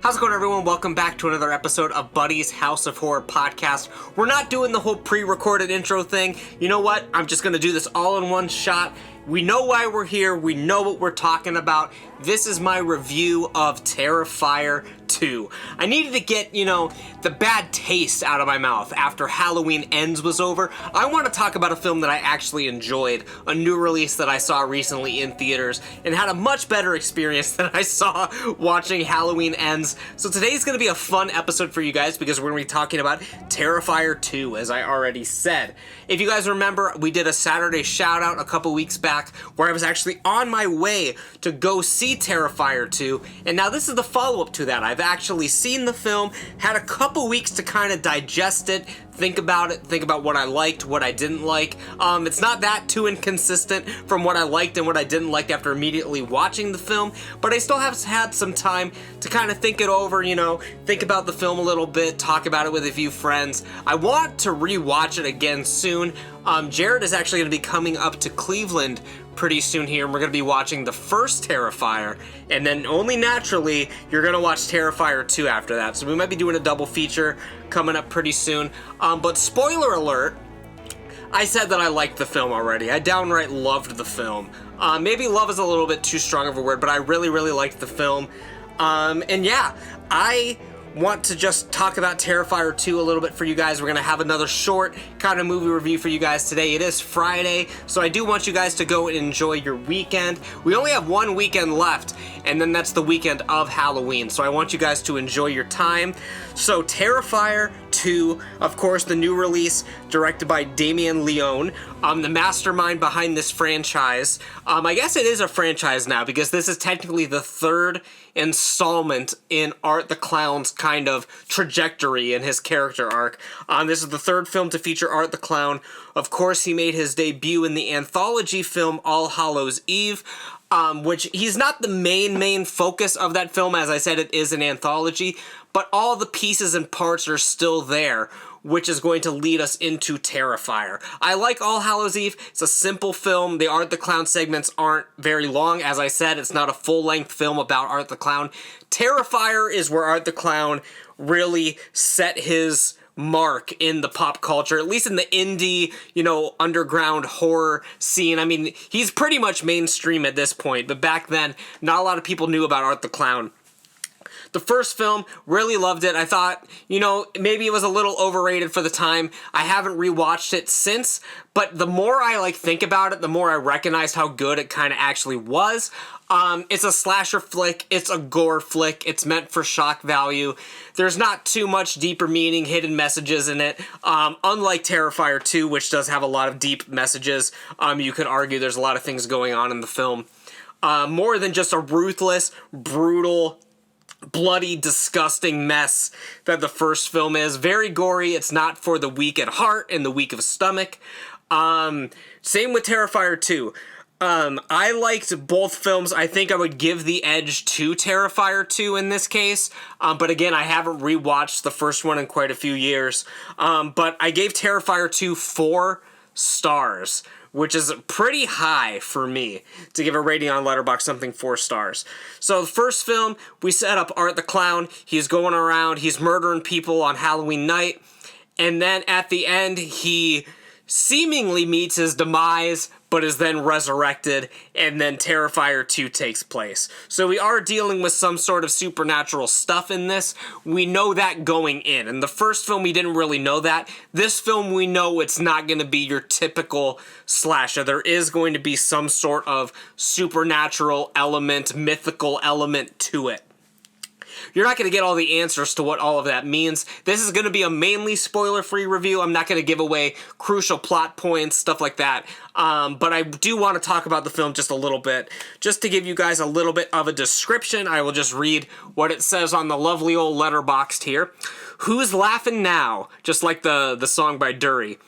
How's it going, everyone? Welcome back to another episode of Buddy's House of Horror podcast. We're not doing the whole pre-recorded intro thing. You know what? I'm just going to do this all in one shot. We know why we're here. We know what we're talking about. This is my review of Terrifier 2. I needed to get, the bad taste out of my mouth after Halloween Ends was over. I want to talk about a film that I actually enjoyed, a new release that I saw recently in theaters, and had a much better experience than I saw watching Halloween Ends. So today's going to be a fun episode for you guys because we're going to be talking about Terrifier 2, as I already said. If you guys remember, we did a Saturday shout out a couple weeks back where I was actually on my way to go see Terrifier 2, and now this is the follow-up to that. I've actually seen the film, had a couple weeks to kind of digest it, think about it, think about what I liked, what I didn't like. It's not that too inconsistent from what I liked and what I didn't like after immediately watching the film, but I still have had some time to kind of think it over, think about the film a little bit, talk about it with a few friends. I want to rewatch it again soon. Jared is actually going to be coming up to Cleveland pretty soon here, and we're going to be watching the first Terrifier, and then only naturally, you're going to watch Terrifier 2 after that. So we might be doing a double feature coming up pretty soon. But spoiler alert, I said that I liked the film already. I downright loved the film. Maybe love is a little bit too strong of a word, but I really, really liked the film. And yeah, I want to just talk about Terrifier 2 a little bit for you guys. We're going to have another short kind of movie review for you guys today. It is Friday, so I do want you guys to go and enjoy your weekend. We only have one weekend left, and then that's the weekend of Halloween, so I want you guys to enjoy your time. So Terrifier 2, of course, the new release, directed by Damien Leone, the mastermind behind this franchise. I guess it is a franchise now, because this is technically the third installment in Art the Clown's kind of trajectory in his character arc. This is the third film to feature Art the Clown. Of course, he made his debut in the anthology film All Hallows Eve, which he's not the main focus of that film. As I said, it is an anthology, but all the pieces and parts are still there, which is going to lead us into Terrifier. I like All Hallows Eve. It's a simple film. The Art the Clown segments aren't very long. As I said, it's not a full-length film about Art the Clown. Terrifier is where Art the Clown really set his mark in the pop culture, at least in the indie, underground horror scene. I mean, he's pretty much mainstream at this point, but back then, not a lot of people knew about Art the Clown. The first film, really loved it. I thought, maybe it was a little overrated for the time. I haven't rewatched it since, but the more I think about it, the more I recognized how good it kind of actually was. It's a slasher flick, it's a gore flick, it's meant for shock value. There's not too much deeper meaning, hidden messages in it. Unlike Terrifier 2, which does have a lot of deep messages, you could argue there's a lot of things going on in the film. More than just a ruthless, brutal, bloody, disgusting mess that the first film is. Very gory. It's not for the weak at heart and the weak of stomach. Same with Terrifier 2. I liked both films. I think I would give the edge to Terrifier 2 in this case. But again, I haven't rewatched the first one in quite a few years. But I gave Terrifier 2 4 stars, which is pretty high for me to give a rating on Letterboxd, something 4 stars. So the first film, we set up Art the Clown. He's going around, he's murdering people on Halloween night. And then at the end, he seemingly meets his demise, but is then resurrected, and then Terrifier 2 takes place. So we are dealing with some sort of supernatural stuff in this. We know that going in. In the first film, we didn't really know that. This film, we know it's not going to be your typical slasher. There is going to be some sort of supernatural element, mythical element to it. You're not going to get all the answers to what all of that means. This is going to be a mainly spoiler-free review. I'm not going to give away crucial plot points, stuff like that. But I do want to talk about the film just a little bit. Just to give you guys a little bit of a description, I will just read what it says on the lovely old Letterboxd here. Who's laughing now? Just like the song by Dury.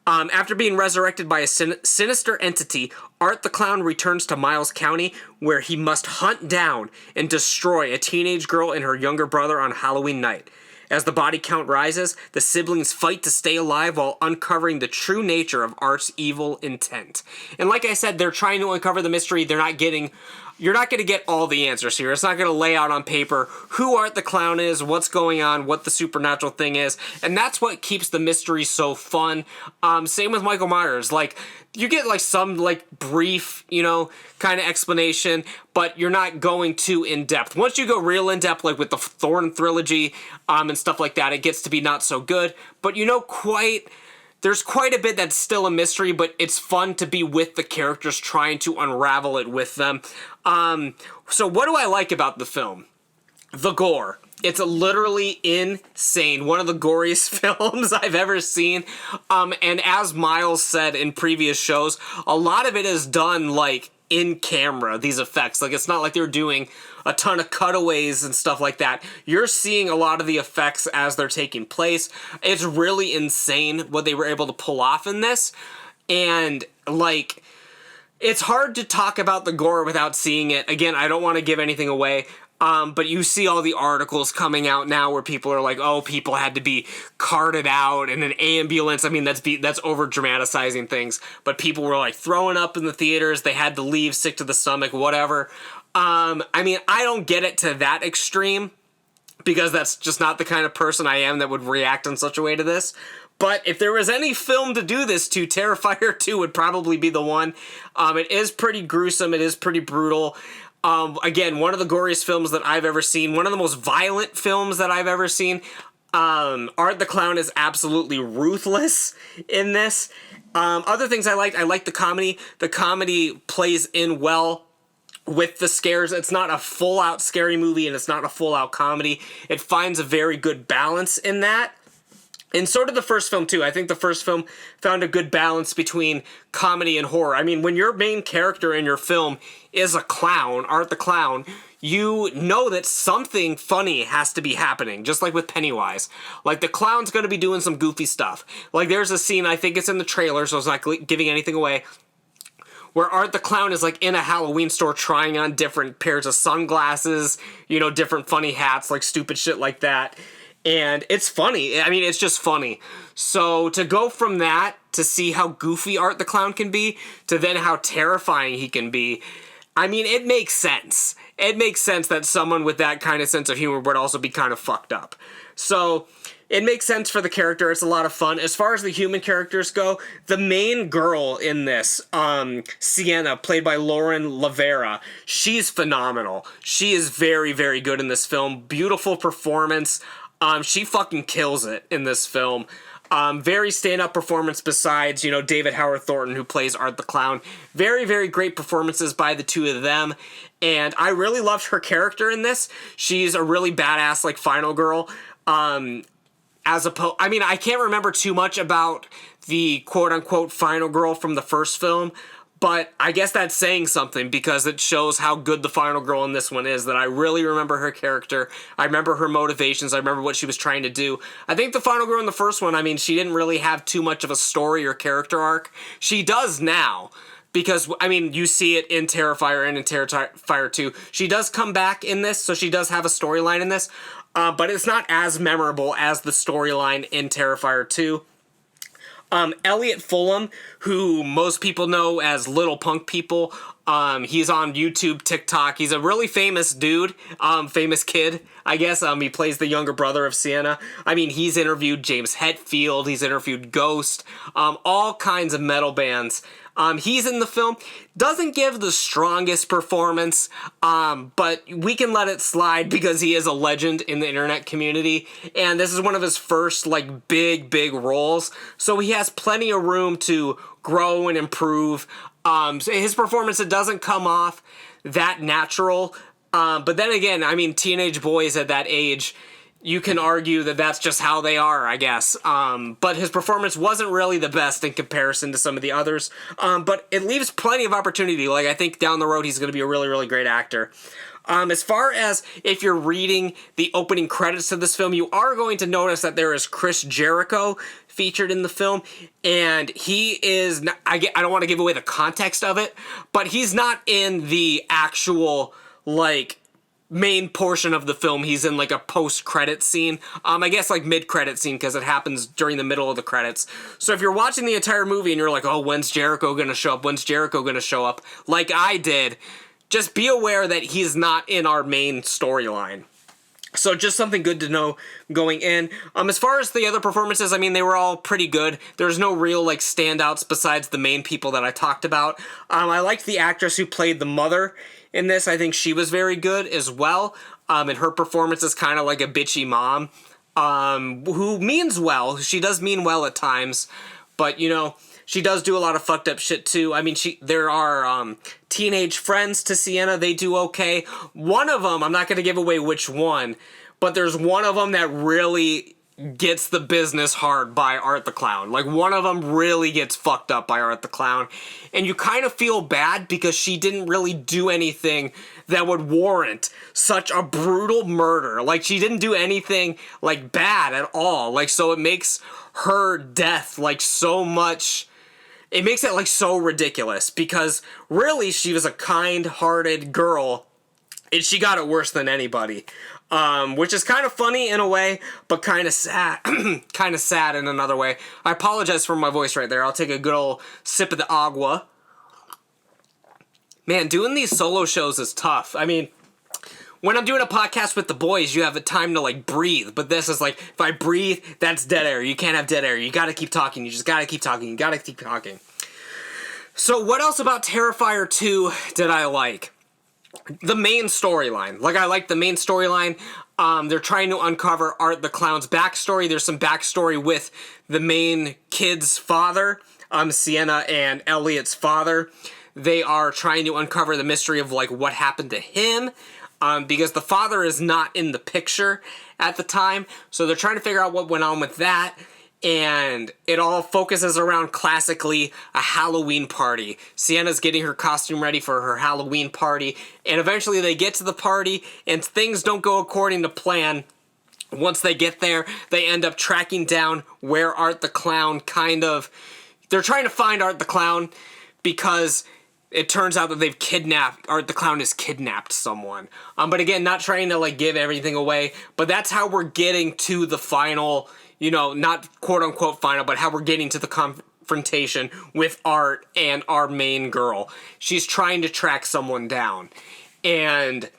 After being resurrected by a sinister entity, Art the Clown returns to Miles County, where he must hunt down and destroy a teenage girl and her younger brother on Halloween night. As the body count rises, the siblings fight to stay alive while uncovering the true nature of Art's evil intent. And like I said, they're trying to uncover the mystery. They're not getting you're not going to get all the answers here. It's not going to lay out on paper who Art the Clown is, what's going on, what the supernatural thing is, and that's what keeps the mystery so fun. Same with Michael Myers. Like, you get like some like brief, kind of explanation, but you're not going too in depth. Once you go real in depth, like with the Thorn trilogy, and stuff like that, it gets to be not so good. But there's quite a bit that's still a mystery, but it's fun to be with the characters trying to unravel it with them. So what do I like about the film? The gore. It's literally insane. One of the goriest films I've ever seen. And as Miles said in previous shows, a lot of it is done like in camera, these effects. Like, it's not like they're doing a ton of cutaways and stuff like that. You're seeing a lot of the effects as they're taking place. It's really insane what they were able to pull off in this. And like, it's hard to talk about the gore without seeing it. Again, I don't want to give anything away. But you see all the articles coming out now where people are like, oh, people had to be carted out in an ambulance. I mean, that's over dramatizing things. But people were like throwing up in the theaters. They had to leave, sick to the stomach, whatever. I mean, I don't get it to that extreme because that's just not the kind of person I am that would react in such a way to this. But if there was any film to do this to, Terrifier 2 would probably be the one. It is pretty gruesome. It is pretty brutal. Again, one of the goriest films that I've ever seen. One of the most violent films that I've ever seen. Art the Clown is absolutely ruthless in this. Other things I like the comedy. The comedy plays in well with the scares. It's not a full-out scary movie, and it's not a full-out comedy. It finds a very good balance in that. And so did the first film, too. I think the first film found a good balance between comedy and horror. I mean, when your main character in your film is a clown, Art the Clown, you know that something funny has to be happening, just like with Pennywise. Like, the clown's going to be doing some goofy stuff. Like, there's a scene, I think it's in the trailer, so it's not giving anything away, where Art the Clown is, like, in a Halloween store trying on different pairs of sunglasses, different funny hats, like, stupid shit like that. And it's funny. I mean, it's just funny. So to go from that to see how goofy Art the Clown can be to then how terrifying he can be, I mean, it makes sense. It makes sense that someone with that kind of sense of humor would also be kind of fucked up. So it makes sense for the character. It's a lot of fun. As far as the human characters go, the main girl in this, Sienna, played by Lauren Lavera, she's phenomenal. She is very, very good in this film. Beautiful performance. She fucking kills it in this film. Very stand-up performance besides, David Howard Thornton, who plays Art the Clown. Very, very great performances by the two of them. And I really loved her character in this. She's a really badass, like, final girl. I can't remember too much about the quote-unquote final girl from the first film, but I guess that's saying something because it shows how good the final girl in this one is, that I really remember her character. I remember her motivations. I remember what she was trying to do. I think the final girl in the first one, I mean, she didn't really have too much of a story or character arc. She does now because, I mean, you see it in Terrifier and in Terrifier 2. She does come back in this, so she does have a storyline in this, but it's not as memorable as the storyline in Terrifier 2. Elliot Fulham, who most people know as Little Punk People, he's on YouTube, TikTok. He's a really famous dude, famous kid, I guess. He plays the younger brother of Sienna. I mean, he's interviewed James Hetfield, he's interviewed Ghost, all kinds of metal bands. He's in the film. Doesn't give the strongest performance, but we can let it slide because he is a legend in the internet community, and this is one of his first, like, big roles, so he has plenty of room to grow and improve. So his performance, it doesn't come off that natural, but then again, I mean, teenage boys at that age, you can argue that that's just how they are, I guess. But his performance wasn't really the best in comparison to some of the others. But it leaves plenty of opportunity. Like, I think down the road he's going to be a really, really great actor. As far as if you're reading the opening credits to this film, you are going to notice that there is Chris Jericho featured in the film. And he is, I don't want to give away the context of it, but he's not in the actual, like, main portion of the film. He's in, like, a post-credit scene. I guess, like, mid-credit scene, because it happens during the middle of the credits. So if you're watching the entire movie and you're like, oh, when's Jericho gonna show up? When's Jericho gonna show up? Like I did, just be aware that he's not in our main storyline. So just something good to know going in. As far as the other performances, I mean, they were all pretty good. There's no real, like, standouts besides the main people that I talked about. I liked the actress who played the mother in this. I think she was very good as well. And her performance is kind of like a bitchy mom, who means well. She does mean well at times, but, you know, she does do a lot of fucked up shit too. I mean, there are teenage friends to Sienna. They do okay. One of them, I'm not going to give away which one, but there's one of them that really gets the business hard by Art the Clown. Like, one of them really gets fucked up by Art the Clown. And you kind of feel bad because she didn't really do anything that would warrant such a brutal murder. Like, she didn't do anything, like, bad at all. Like, so it makes her death, like, so much... It makes it, like, so ridiculous, because really she was a kind-hearted girl, and she got it worse than anybody. Which is kind of funny in a way, but kind of sad. Kind of sad in another way. I apologize for my voice right there. I'll take a good old sip of the agua. Man, doing these solo shows is tough. I mean, when I'm doing a podcast with the boys, you have a time to, like, breathe. But this is like, if I breathe, that's dead air. You can't have dead air. You gotta keep talking. You just gotta keep talking. You gotta keep talking. So what else about Terrifier 2 did I like? The main storyline. Like, I like the main storyline. They're trying to uncover Art the Clown's backstory. There's some backstory with the main kid's father, Sienna and Elliot's father. They are trying to uncover the mystery of, like, what happened to him. Because the father is not in the picture at the time. So they're trying to figure out what went on with that. And it all focuses around, classically, a Halloween party. Sienna's getting her costume ready for her Halloween party. And eventually they get to the party, and things don't go according to plan. Once they get there, they end up tracking down where Art the Clown They're trying to find Art the Clown because... it turns out that they've kidnapped, Art the Clown has kidnapped someone. But again, not trying to, like, give everything away, but that's how we're getting to the final, you know, not quote-unquote final, but how we're getting to the confrontation with Art and our main girl. She's trying to track someone down. And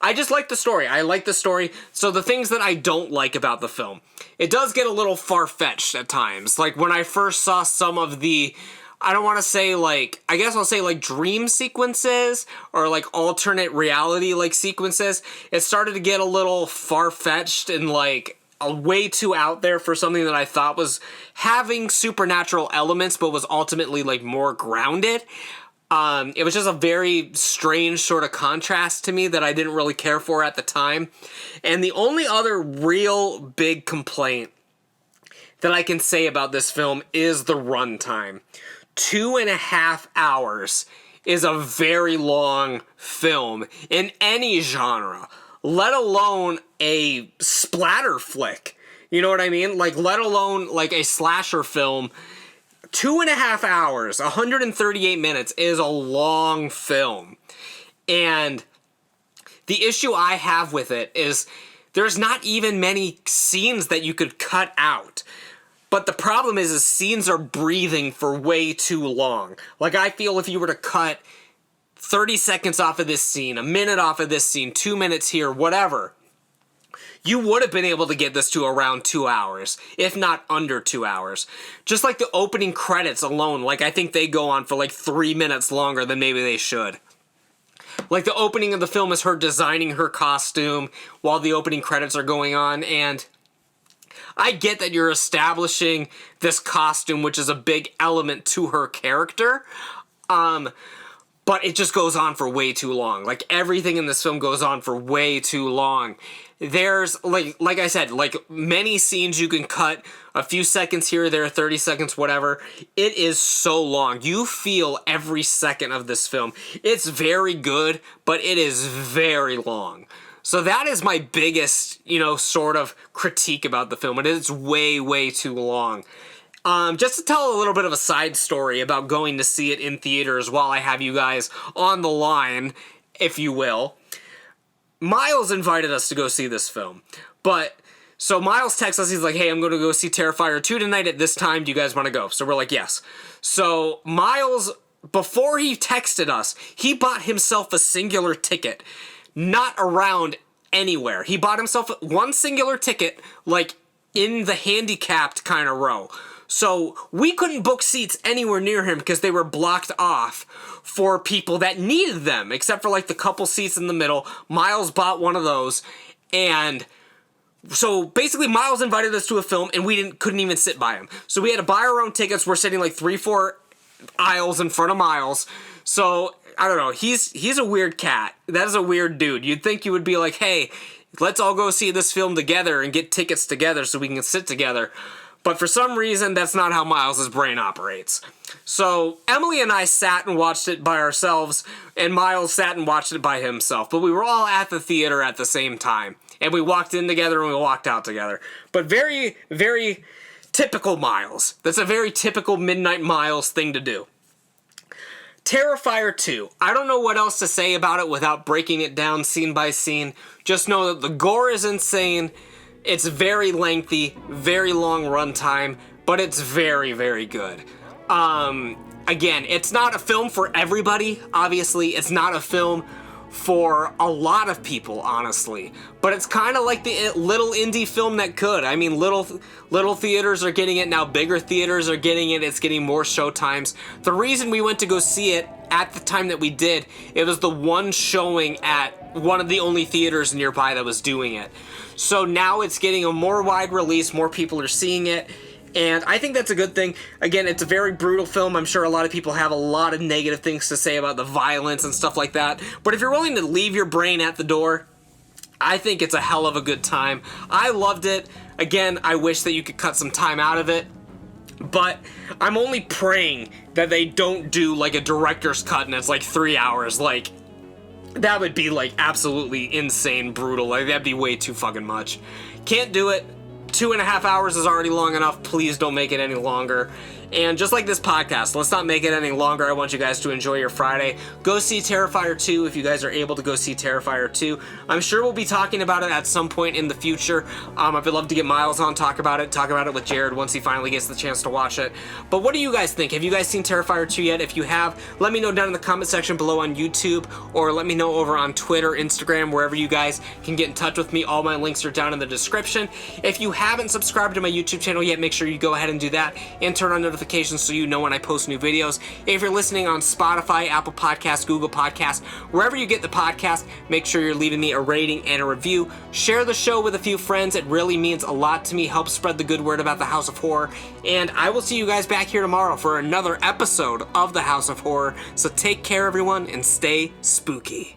I just like the story. I like the story. So the things that I don't like about the film, it does get a little far-fetched at times. Like, when I first saw some of the... I don't want to say, like, I guess I'll say, like, dream sequences or, like, alternate reality, like, sequences. It started to get a little far-fetched and, like, way too out there for something that I thought was having supernatural elements but was ultimately, like, more grounded. It was just a very strange sort of contrast to me that I didn't really care for at the time. And the only other real big complaint that I can say about this film is the runtime. 2.5 hours is a very long film in any genre, let alone a splatter flick. You know what I mean? Like, let alone, like, a slasher film. 2.5 hours, 138 minutes is a long film. And the issue I have with it is there's not even many scenes that you could cut out. But the problem is scenes are breathing for way too long. Like, I feel if you were to cut 30 seconds off of this scene, a minute off of this scene, 2 minutes here, whatever, you would have been able to get this to around 2 hours, if not under 2 hours. Just like the opening credits alone, like, I think they go on for like 3 minutes longer than maybe they should. Like, the opening of the film is her designing her costume while the opening credits are going on, and... I get that you're establishing this costume, which is a big element to her character, but it just goes on for way too long. Like, everything in this film goes on for way too long. There's, like I said, like, many scenes you can cut, a few seconds here or there, 30 seconds, whatever. It is so long. You feel every second of this film. It's very good, but it is very long. So that is my biggest, you know, sort of critique about the film. It is way, way too long. Just to tell a little bit of a side story about going to see it in theaters while I have you guys on the line, if you will. Miles invited us to go see this film. So Miles texts us, he's like, hey, I'm going to go see Terrifier 2 tonight at this time. Do you guys want to go? So we're like, yes. So Miles before he texted us, he bought himself a singular ticket, not around anywhere. He bought himself one singular ticket, like in the handicapped kind of row. So we couldn't book seats anywhere near him because they were blocked off for people that needed them, except for like the couple seats in the middle. Miles bought one of those, and so basically Miles invited us to a film and we couldn't even sit by him. So we had to buy our own tickets. We're sitting like 3-4 aisles in front of Miles. So I don't know. He's a weird cat. That is a weird dude. You'd think you would be like, hey, let's all go see this film together and get tickets together so we can sit together. But for some reason, that's not how Miles' brain operates. So Emily and I sat and watched it by ourselves, and Miles sat and watched it by himself. But we were all at the theater at the same time. And we walked in together and we walked out together. But very, very typical Miles. That's a very typical Midnight Miles thing to do. Terrifier 2. I don't know what else to say about it without breaking it down scene by scene. Just know that the gore is insane. It's very lengthy, very long runtime, but it's very, very good. Again, it's not a film for everybody, obviously. It's not a film for a lot of people, honestly. But it's kind of like the little indie film that could. I mean, little theaters are getting it now. Bigger theaters are getting it. It's getting more showtimes. The reason we went to go see it at the time that we did, it was the one showing at one of the only theaters nearby that was doing it. So now it's getting a more wide release, more people are seeing it, and I think that's a good thing. Again, it's a very brutal film. I'm sure a lot of people have a lot of negative things to say about the violence and stuff like that, but if you're willing to leave your brain at the door, I think it's a hell of a good time. I loved it. Again, I wish that you could cut some time out of it, but I'm only praying that they don't do like a director's cut and it's like 3 hours. Like, that would be like absolutely insane brutal. Like, that'd be way too fucking much. Can't do it. 2.5 hours is already long enough. Please don't make it any longer. And just like this podcast, let's not make it any longer. I want you guys to enjoy your Friday. Go see Terrifier 2 if you guys are able to go see Terrifier 2. I'm sure we'll be talking about it at some point in the future. I would love to get Miles on, talk about it with Jared once he finally gets the chance to watch it. But what do you guys think? Have you guys seen Terrifier 2 yet? If you have, let me know down in the comment section below on YouTube, or let me know over on Twitter, Instagram, wherever you guys can get in touch with me. All my links are down in the description. If you haven't subscribed to my YouTube channel yet, make sure you go ahead and do that and turn on notifications so you know when I post new videos. If you're listening on Spotify, Apple Podcasts, Google Podcasts, wherever you get the podcast, make sure you're leaving me a rating and a review. Share the show with a few friends. It really means a lot to me. Help spread the good word about the House of Horror. And I will see you guys back here tomorrow for another episode of the House of Horror. So take care, everyone, and stay spooky.